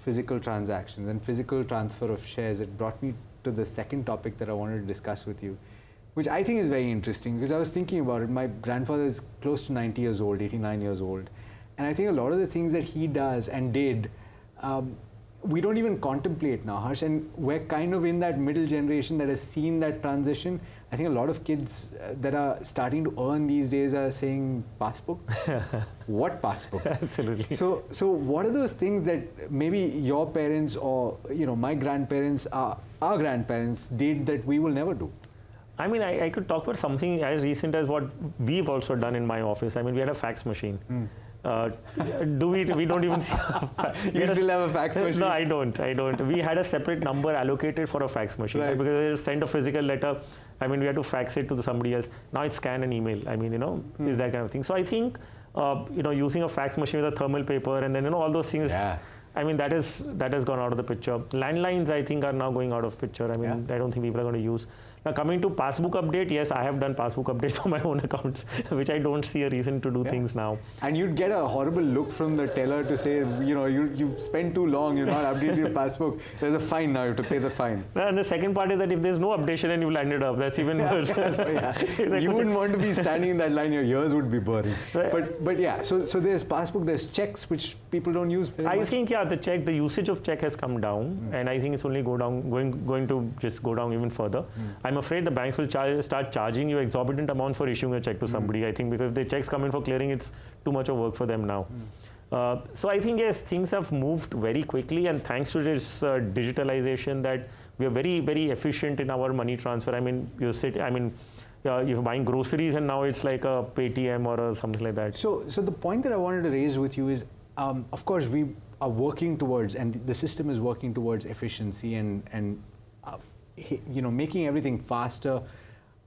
physical transactions and physical transfer of shares, it brought me to the second topic that I wanted to discuss with you, which I think is very interesting because I was thinking about it. My grandfather is close to 90 years old, 89 years old. And I think a lot of the things that he does and did, we don't even contemplate now, Harsh. And we're kind of in that middle generation that has seen that transition. I think a lot of kids that are starting to earn these days are saying, Passbook? What Passbook? Absolutely. So what are those things that maybe your parents or my grandparents, our grandparents did that we will never do? I mean, I could talk about something as recent as what we've also done in my office. I mean, we had a fax machine. We don't even see You still have a fax machine? No, I don't. We had a separate number allocated for a fax machine, right? Because they sent a physical letter. I mean, we had to fax it to somebody else. Now it's scan and email. I mean, is that kind of thing. So I think, using a fax machine with a thermal paper and then, all those things. Yeah. I mean, that has gone out of the picture. Landlines, I think, are now going out of picture. I mean, I don't think people are going to use. Now, coming to Passbook update, yes, I have done Passbook updates on my own accounts, which I don't see a reason to do things now. And you'd get a horrible look from the teller to say, you spent too long, you're not updating your Passbook. There's a fine now, you have to pay the fine. And the second part is that if there's no updation and you landed up, that's even worse. You wouldn't want to be standing in that line, your ears would be burning. But yeah, so there's Passbook, there's checks, which people don't use very much. I think, the usage of check has come down, and I think it's only going to just go down even further. I'm afraid the banks will start charging you exorbitant amounts for issuing a check to somebody. I think because if the checks come in for clearing, it's too much of work for them now. So I think, yes, things have moved very quickly, and thanks to this digitalization, that we are very, very efficient in our money transfer. I mean, you're buying groceries and now it's like a Paytm or something like that. So the point that I wanted to raise with you is, of course, we are working towards, and the system is working towards efficiency and making everything faster.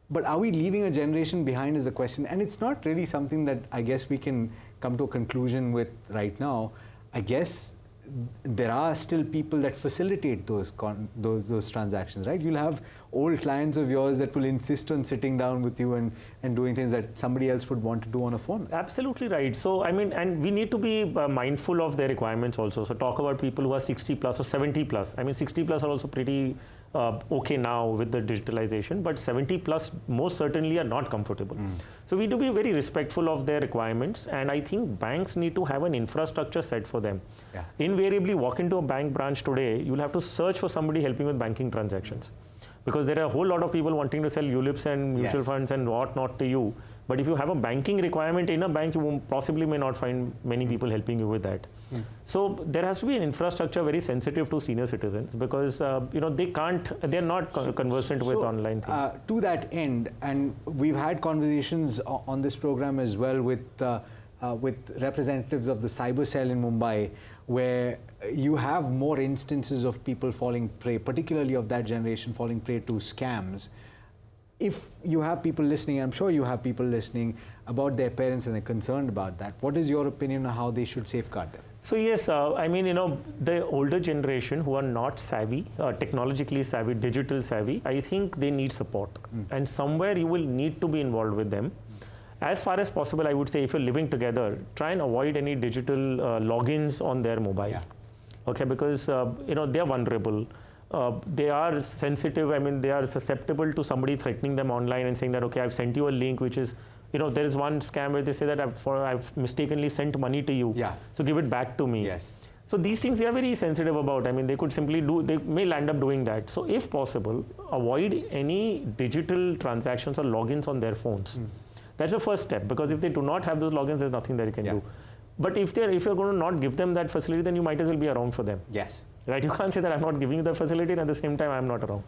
But are we leaving a generation behind is the question. And it's not really something that I guess we can come to a conclusion with right now. I guess there are still people that facilitate those transactions, right? You'll have old clients of yours that will insist on sitting down with you and doing things that somebody else would want to do on a phone. Absolutely right. So, I mean, and we need to be mindful of their requirements also. So talk about people who are 60 plus or 70 plus. I mean, 60 plus are also pretty okay now with the digitalization, but 70 plus most certainly are not comfortable. So we need to be very respectful of their requirements, and I think banks need to have an infrastructure set for them. Invariably, walk into a bank branch today, you'll have to search for somebody helping with banking transactions, because there are a whole lot of people wanting to sell ULIPs and mutual funds and whatnot to you. But if you have a banking requirement in a bank, you possibly may not find many people helping you with that. So there has to be an infrastructure very sensitive to senior citizens, because they're not conversant with online things. To that end, and we've had conversations on this program as well with representatives of the cyber cell in Mumbai, where you have more instances of people falling prey, particularly of that generation, falling prey to scams. If you have people listening, I'm sure you have people listening about their parents and they're concerned about that, what is your opinion on how they should safeguard them? So yes, I mean, the older generation who are not savvy, technologically savvy, digital savvy, I think they need support. And somewhere you will need to be involved with them. As far as possible, I would say, if you're living together, try and avoid any digital logins on their mobile. Okay, because they are vulnerable. They are sensitive. I mean, they are susceptible to somebody threatening them online and saying that, okay, I've sent you a link, which is, there is one scam where they say that I've mistakenly sent money to you. So give it back to me. So these things they are very sensitive about. I mean, they could simply they may land up doing that. So if possible, avoid any digital transactions or logins on their phones. That's the first step, because if they do not have those logins, there's nothing that you can do. But if you're going to not give them that facility, then you might as well be around for them. Right? You can't say that I'm not giving you the facility and at the same time I'm not around.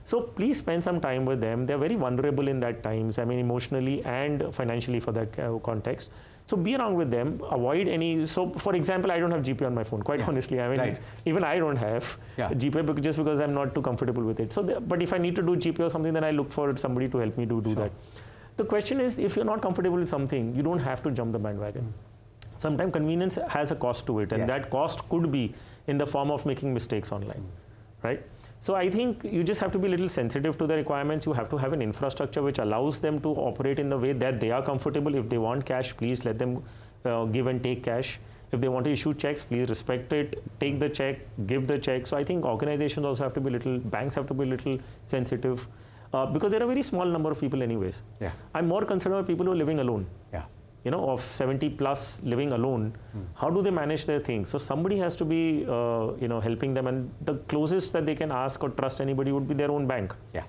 So please spend some time with them. They're very vulnerable in that times, I mean, emotionally and financially for that context. So be around with them, avoid any, so for example, I don't have GPay on my phone, quite honestly. I mean, even I don't have GPay just because I'm not too comfortable with it. So, but if I need to do GPay or something, then I look for somebody to help me do that. The question is, if you're not comfortable with something, you don't have to jump the bandwagon. Sometimes convenience has a cost to it, and that cost could be in the form of making mistakes online, right? So I think you just have to be a little sensitive to the requirements. You have to have an infrastructure which allows them to operate in the way that they are comfortable. If they want cash, please let them give and take cash. If they want to issue checks, please respect it, take the check, give the check. So I think organizations also have to be banks have to be a little sensitive because there are a very small number of people anyways. Yeah. I'm more concerned about people who are living alone. Yeah. Of 70 plus living alone, how do they manage their things? So somebody has to be, helping them, and the closest that they can ask or trust anybody would be their own bank. Yeah.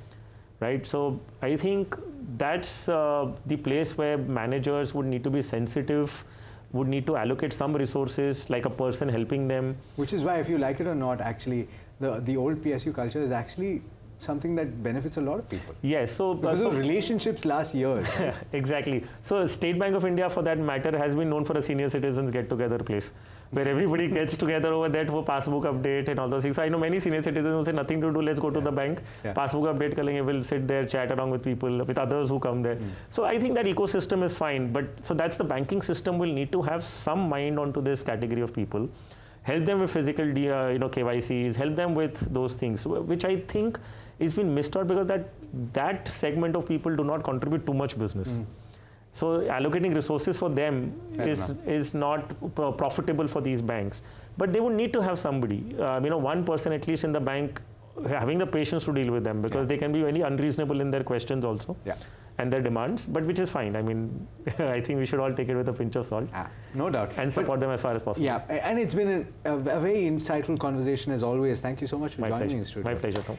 Right. So I think that's the place where managers would need to be sensitive, would need to allocate some resources, like a person helping them. Which is why, if you like it or not, actually, the old PSU culture is actually something that benefits a lot of people. Yes. So because the relationships last years. Right? Exactly. So State Bank of India, for that matter, has been known for a senior citizens get-together place, where everybody gets together over there for passbook update and all those things. So I know many senior citizens who say nothing to do, let's go to the bank, passbook update karenge, we'll sit there, chat along with people, with others who come there. So I think that ecosystem is fine, but so that's the banking system will need to have some mind onto this category of people, help them with physical KYCs, help them with those things, which I think is been missed out because that segment of people do not contribute too much business. So allocating resources for them is not profitable for these banks. But they would need to have somebody, one person at least in the bank having the patience to deal with them, because they can be very unreasonable in their questions also and their demands, but which is fine. I mean, I think we should all take it with a pinch of salt. No doubt. And support them as far as possible. Yeah, and it's been a very insightful conversation as always. Thank you so much for joining me in the studio. My pleasure, Tom.